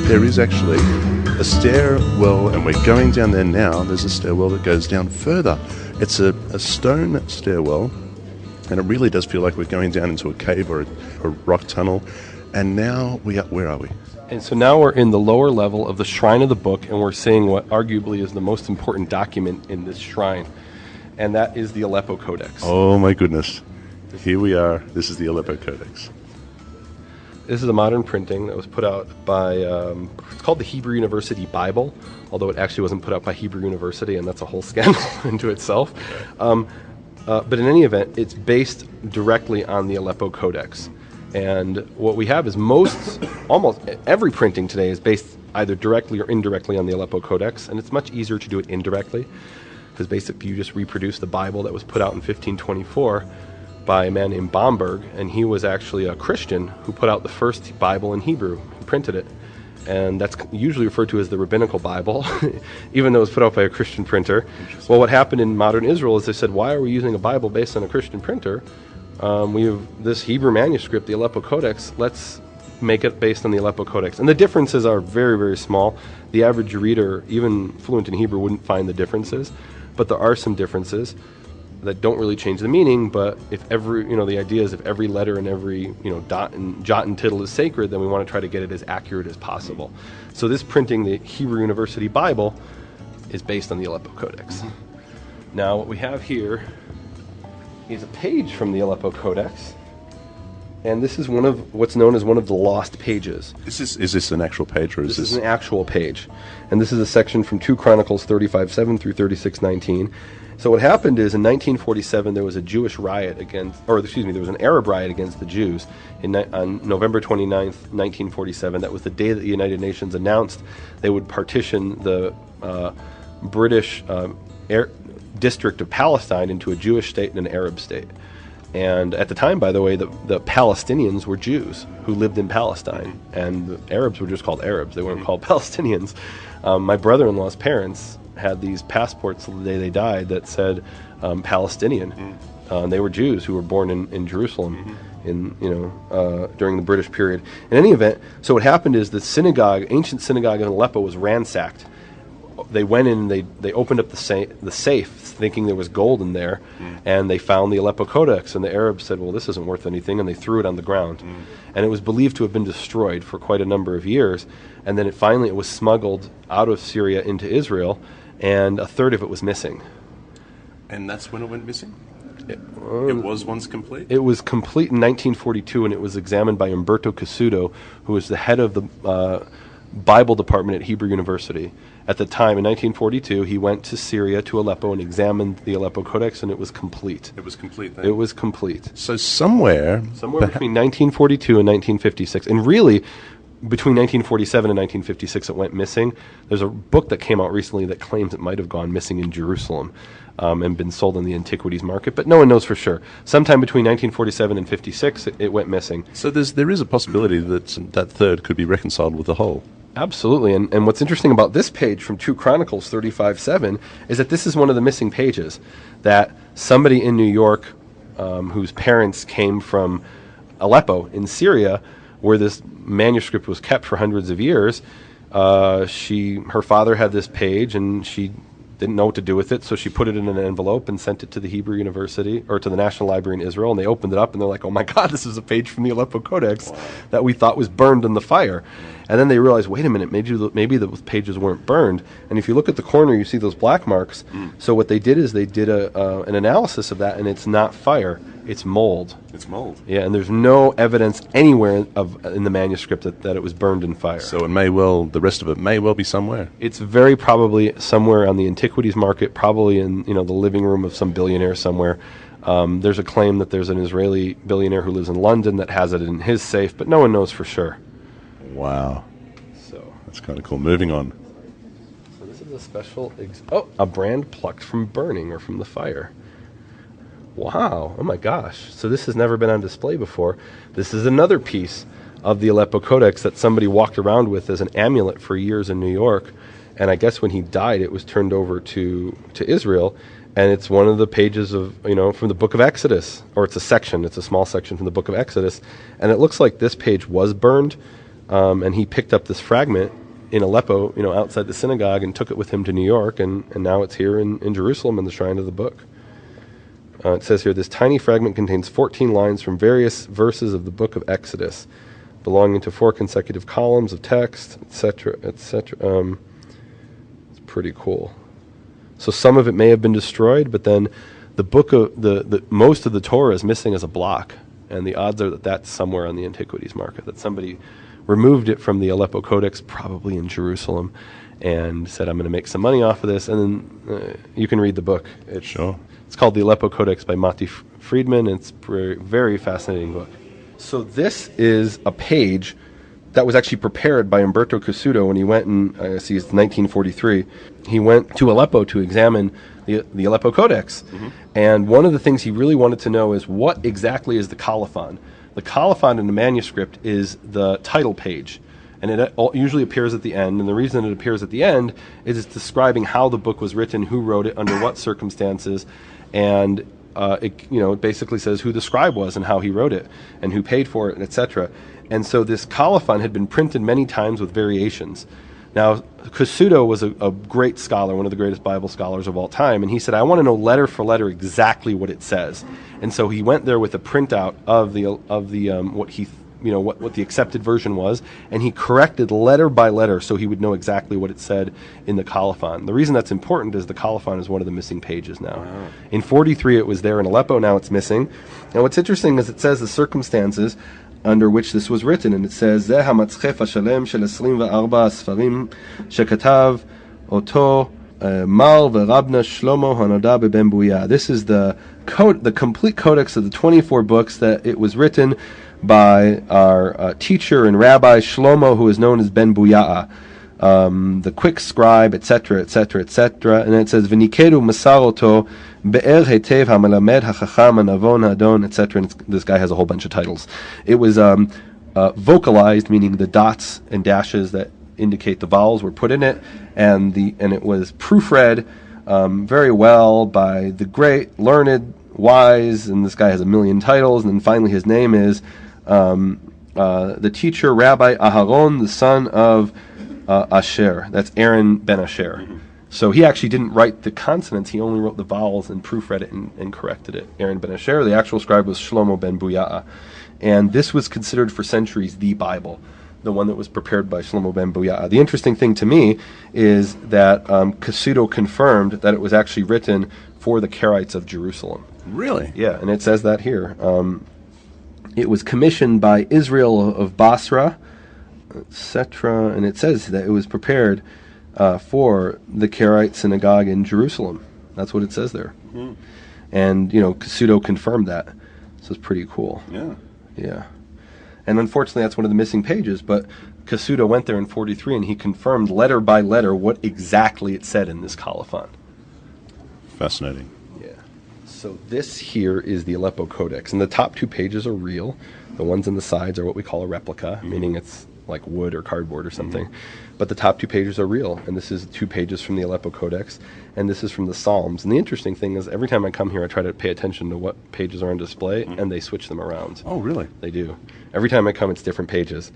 there is actually a stairwell, and we're going down there now. There's a stairwell that goes down further. It's a stone stairwell, and it really does feel like we're going down into a cave or a rock tunnel. And now where are we? And so now we're in the lower level of the Shrine of the Book, and we're seeing what arguably is the most important document in this shrine, and that is the Aleppo Codex. Oh my goodness. Here we are. This is the Aleppo Codex. This is a modern printing that was put out by, it's called the Hebrew University Bible, although it actually wasn't put out by Hebrew University, and that's a whole scandal into itself. But in any event, it's based directly on the Aleppo Codex. And what we have is almost every printing today is based either directly or indirectly on the Aleppo Codex, and it's much easier to do it indirectly, because basically you just reproduce the Bible that was put out in 1524 by a man named Bomberg, and he was actually a Christian who put out the first Bible in Hebrew, who printed it. And that's usually referred to as the Rabbinical Bible, even though it was put out by a Christian printer. Well, what happened in modern Israel is they said, why are we using a Bible based on a Christian printer? We have this Hebrew manuscript, the Aleppo Codex. Let's make it based on the Aleppo Codex. And the differences are very, very small. The average reader, even fluent in Hebrew, wouldn't find the differences. But there are some differences that don't really change the meaning, but if the idea is if every letter and every, jot and tittle is sacred, then we want to try to get it as accurate as possible. So this printing, the Hebrew University Bible, is based on the Aleppo Codex. Mm-hmm. Now, what we have here is a page from the Aleppo Codex, and this is one of what's known as one of the lost pages. Is this an actual page, or is this? This is an actual page, and this is a section from 2 Chronicles 35:7 through 36:19. So what happened is in 1947 there was a Jewish riot there was an Arab riot against the Jews on November 29th, 1947. That was the day that the United Nations announced they would partition the British district of Palestine into a Jewish state and an Arab state. And at the time, by the way, the Palestinians were Jews who lived in Palestine, and the Arabs were just called Arabs. They weren't called Palestinians. My brother-in-law's parents had these passports the day they died that said Palestinian. And they were Jews who were born in Jerusalem during the British period. In any event, so what happened is the ancient synagogue in Aleppo was ransacked. They went in and they opened up the safe thinking there was gold in there, and they found the Aleppo Codex, and the Arabs said, well, this isn't worth anything, and they threw it on the ground. And it was believed to have been destroyed for quite a number of years, and then it was smuggled out of Syria into Israel, and a third of it was missing. And that's when it went missing? It was once complete? It was complete in 1942, and it was examined by Umberto Cassuto, who was the head of the Bible department at Hebrew University. At the time, in 1942, he went to Syria, to Aleppo, and examined the Aleppo Codex, and it was complete. It was complete then? It was complete. So somewhere between 1942 and 1956, and really between 1947 and 1956 it went missing. There's a book that came out recently that claims it might have gone missing in Jerusalem and been sold in the antiquities market, but no one knows for sure. Sometime between 1947 and 56 it went missing. So there is a possibility that third could be reconciled with the whole. Absolutely, and what's interesting about this page from 2 Chronicles 35:7 is that this is one of the missing pages, that somebody in New York whose parents came from Aleppo in Syria, where this manuscript was kept for hundreds of years. Her father had this page, and she didn't know what to do with it, so she put it in an envelope and sent it to the Hebrew University, or to the National Library in Israel, and they opened it up, and they're like, oh my God, this is a page from the Aleppo Codex that we thought was burned in the fire. And then they realized, wait a minute, maybe the pages weren't burned. And if you look at the corner, you see those black marks. So what they did is they did an analysis of that, and it's not fire, it's mold. It's mold. Yeah, and there's no evidence anywhere in the manuscript that it was burned in fire. So the rest of it may well be somewhere. It's very probably somewhere on the antiquities market, probably in the living room of some billionaire somewhere. There's a claim that there's an Israeli billionaire who lives in London that has it in his safe, but no one knows for sure. Wow. So that's kind of cool. Moving on. So this is a special a brand plucked from burning or from the fire. Wow. Oh my gosh. So this has never been on display before. This is another piece of the Aleppo Codex that somebody walked around with as an amulet for years in New York. And I guess when he died, it was turned over to Israel. And it's one of the pages of, from the book of Exodus, or it's a small section from the book of Exodus. And it looks like this page was burned. and he picked up this fragment in Aleppo, outside the synagogue, and took it with him to New York, and now it's here in Jerusalem in the Shrine of the Book. It says here, this tiny fragment contains 14 lines from various verses of the book of Exodus, belonging to 4 consecutive columns of text, etc., etc. It's pretty cool. So some of it may have been destroyed, but then the book of the most of the Torah is missing as a block, and the odds are that that's somewhere on the antiquities market, that somebody removed it from the Aleppo Codex, probably in Jerusalem, and said, I'm going to make some money off of this, and then you can read the book. Sure. It's called The Aleppo Codex by Matti Friedman. It's a very fascinating book. So this is a page that was actually prepared by Umberto Cassuto when he went in, I see it's 1943. He went to Aleppo to examine the Aleppo Codex. Mm-hmm. And one of the things he really wanted to know is what exactly is the colophon. The colophon in the manuscript is the title page, and it usually appears at the end. And the reason it appears at the end is it's describing how the book was written, who wrote it, under what circumstances, and it basically says who the scribe was and how he wrote it, and who paid for it, etc. And so this colophon had been printed many times with variations. Now, Cassuto was a great scholar, one of the greatest Bible scholars of all time, and he said, I want to know letter for letter exactly what it says. And so he went there with a printout of what the accepted version was, and he corrected letter by letter so he would know exactly what it said in the colophon. The reason that's important is the colophon is one of the missing pages now. Wow. In 43 it was there in Aleppo, now it's missing. And what's interesting is it says the circumstances under which this was written, and it says Zeh hamatzchef hashalem shel 24 asfarim shekatav oto Mal v'Rabna Shlomo Hanoda b'Ben Buya. This is the complete codex of the 24 books that it was written by our teacher and rabbi Shlomo, who is known as Ben Buya, the quick scribe, etc., etc., etc. And it says V'nikedu masaroto be'er hetev hamelamed hachacham hanavon hadon, etc. And this guy has a whole bunch of titles. It was vocalized, meaning the dots and dashes that indicate the vowels were put in it, and it was proofread very well by the great, learned, wise, and this guy has a million titles, and then finally his name is the teacher, Rabbi Aharon, the son of Asher. That's Aaron ben Asher. Mm-hmm. So he actually didn't write the consonants, he only wrote the vowels and proofread it and corrected it. Aaron ben Asher. The actual scribe was Shlomo ben Buya. And this was considered for centuries the Bible, the one that was prepared by Shlomo ben Buya. The interesting thing to me is that Cassuto confirmed that it was actually written for the Karaites of Jerusalem. Really? Yeah, and it says that here. It was commissioned by Israel of Basra, etc., and it says that it was prepared for the Karaite synagogue in Jerusalem. That's what it says there. Mm-hmm. And, Cassuto confirmed that. So it's pretty cool. Yeah. Yeah. And unfortunately, that's one of the missing pages, but Cassuto went there in 43 and he confirmed letter by letter what exactly it said in this colophon. Fascinating. Yeah. So this here is the Aleppo Codex, and the top 2 pages are real. The ones on the sides are what we call a replica, meaning it's like wood or cardboard or something. Mm-hmm. But the top 2 pages are real, and this is 2 pages from the Aleppo Codex, and this is from the Psalms. And the interesting thing is, every time I come here, I try to pay attention to what pages are on display, and they switch them around. Oh, really? They do. Every time I come, it's different pages,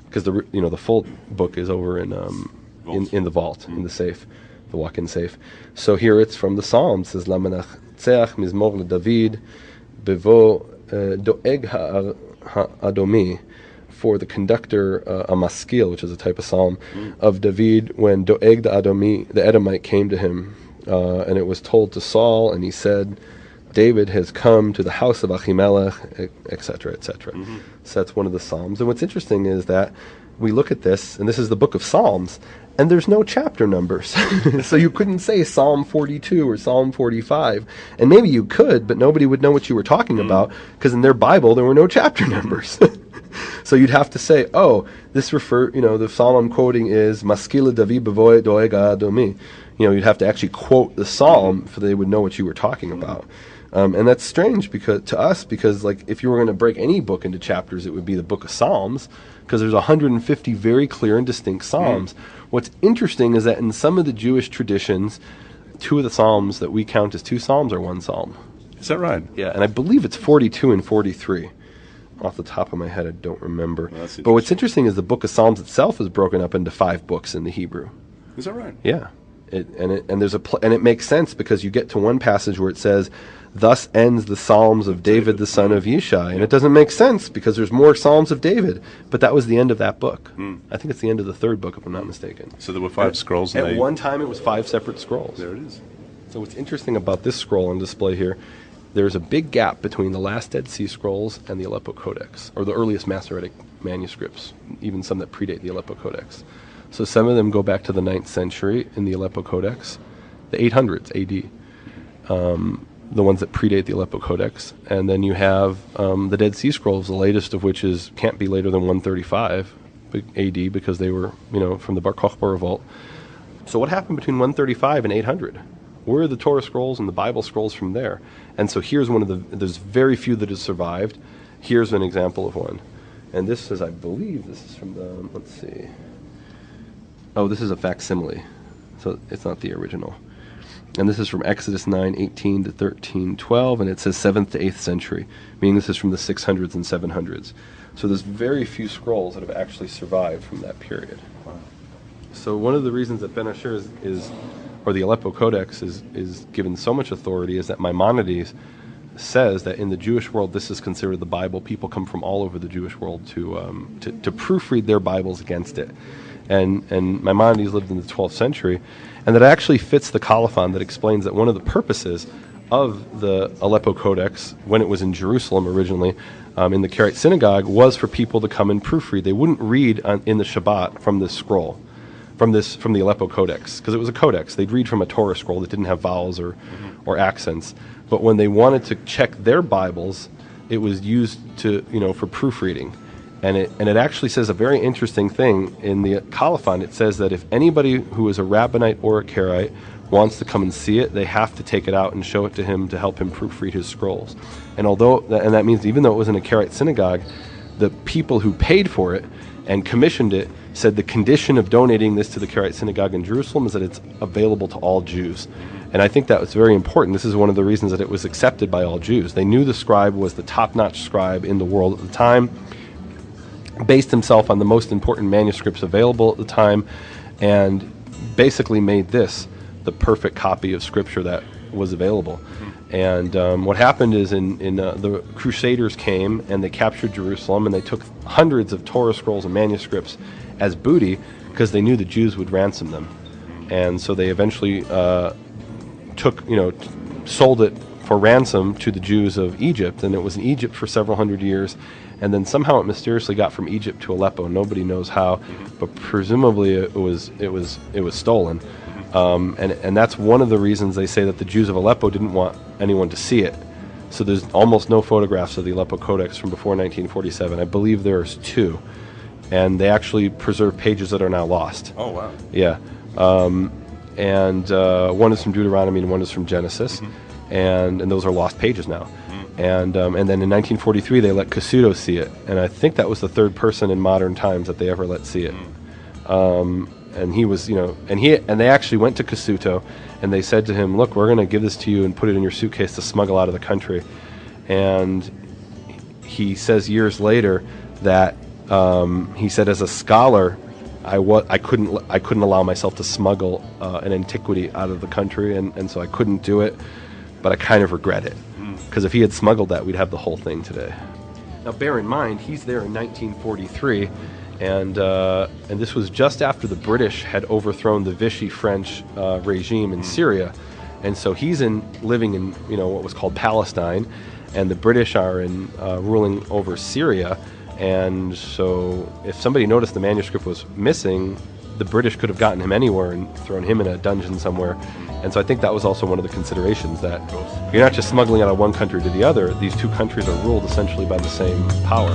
because the full book is over in the vault, in the safe, the walk-in safe. So here it's from the Psalms. It says Lamanachteach Mizmor LeDavid Bevo Doeg Ha'adomi, for the conductor, a maskil, which is a type of psalm, of David, when Doeg the Adomi, the Edomite, came to him, and it was told to Saul, and he said, David has come to the house of Achimelech, etc., etc. Mm-hmm. So that's one of the psalms. And what's interesting is that we look at this, and this is the book of Psalms, and there's no chapter numbers. So you couldn't say Psalm 42 or Psalm 45. And maybe you could, but nobody would know what you were talking about, because in their Bible there were no chapter numbers. So you'd have to say, the psalm I'm quoting is Maskila David Bevoy Doega Adomi. You'd have to actually quote the psalm so they would know what you were talking about. And that's strange because like if you were going to break any book into chapters, it would be the book of Psalms, because there's 150 very clear and distinct psalms. What's interesting is that in some of the Jewish traditions, 2 of the psalms that we count as 2 psalms are 1 psalm. Is that right? Yeah, and I believe it's 42 and 43. off the top of my head, I don't remember. Well, that's but what's interesting is the book of Psalms itself is broken up into 5 books in the Hebrew. Is that right? Yeah. And it makes sense because you get to one passage where it says, "Thus ends the Psalms of David the son of Yishai," and it doesn't make sense because there's more Psalms of David. But that was the end of that book. I think it's the end of the 3rd book, if I'm not mistaken. So there were 5 scrolls. At one time, it was 5 separate scrolls. There it is. So what's interesting about this scroll on display here, there's a big gap between the last Dead Sea Scrolls and the Aleppo Codex, or the earliest Masoretic manuscripts, even some that predate the Aleppo Codex. So some of them go back to the 9th century in the Aleppo Codex, the 800s AD, the ones that predate the Aleppo Codex. And then you have the Dead Sea Scrolls, the latest of which can't be later than 135 AD because they were, from the Bar Kokhba revolt. So what happened between 135 and 800? Where are the Torah scrolls and the Bible scrolls from there? And so here's there's very few that have survived. Here's an example of one. And this is, I believe, this is from the, let's see. Oh, this is a facsimile. So it's not the original. And this is from Exodus 9:18 to 13:12, and it says 7th to 8th century, meaning this is from the 600s and 700s. So there's very few scrolls that have actually survived from that period. Wow. So one of the reasons that Ben Asher or the Aleppo Codex is given so much authority is that Maimonides says that in the Jewish world this is considered the Bible. People come from all over the Jewish world to proofread their Bibles against it. And Maimonides lived in the 12th century, and that actually fits the colophon that explains that one of the purposes of the Aleppo Codex, when it was in Jerusalem originally, in the Karaite synagogue, was for people to come and proofread. They wouldn't read in the Shabbat from this scroll, from the Aleppo Codex, because it was a codex. They'd read from a Torah scroll that didn't have vowels or accents. But when they wanted to check their Bibles, it was used for proofreading. And it actually says a very interesting thing in the colophon. It says that if anybody who is a Rabbinite or a Karaite wants to come and see it, they have to take it out and show it to him to help him proofread his scrolls. And that means even though it was in a Karaite synagogue, the people who paid for it and commissioned it said the condition of donating this to the Karaite synagogue in Jerusalem is that it's available to all Jews. And I think that was very important. This is one of the reasons that it was accepted by all Jews. They knew the scribe was the top-notch scribe in the world at the time, based himself on the most important manuscripts available at the time, and basically made this the perfect copy of Scripture that was available. And what happened is the Crusaders came and they captured Jerusalem, and they took hundreds of Torah scrolls and manuscripts as booty because they knew the Jews would ransom them. And so they eventually sold it for ransom to the Jews of Egypt, and it was in Egypt for several hundred years. And then somehow it mysteriously got from Egypt to Aleppo. Nobody knows how, but presumably it was stolen. And that's one of the reasons they say that the Jews of Aleppo didn't want anyone to see it. So there's almost no photographs of the Aleppo Codex from before 1947. I believe there's 2, and they actually preserve pages that are now lost. Oh wow! Yeah, and one is from Deuteronomy and one is from Genesis, and those are lost pages now. And then in 1943 they let Cassuto see it, and I think that was the 3rd person in modern times that they ever let see it. And he was, and they actually went to Cassuto, and they said to him, "Look, we're going to give this to you and put it in your suitcase to smuggle out of the country." And he says years later that he said, as a scholar, I couldn't allow myself to smuggle an antiquity out of the country, and so I couldn't do it, but I kind of regret it. Because if he had smuggled that, we'd have the whole thing today. Now, bear in mind, he's there in 1943, and this was just after the British had overthrown the Vichy French regime in Syria, and so he's living in what was called Palestine, and the British are ruling over Syria, and so if somebody noticed the manuscript was missing, the British could have gotten him anywhere and thrown him in a dungeon somewhere. And so I think that was also one of the considerations, that you're not just smuggling out of one country to the other. These 2 countries are ruled essentially by the same power.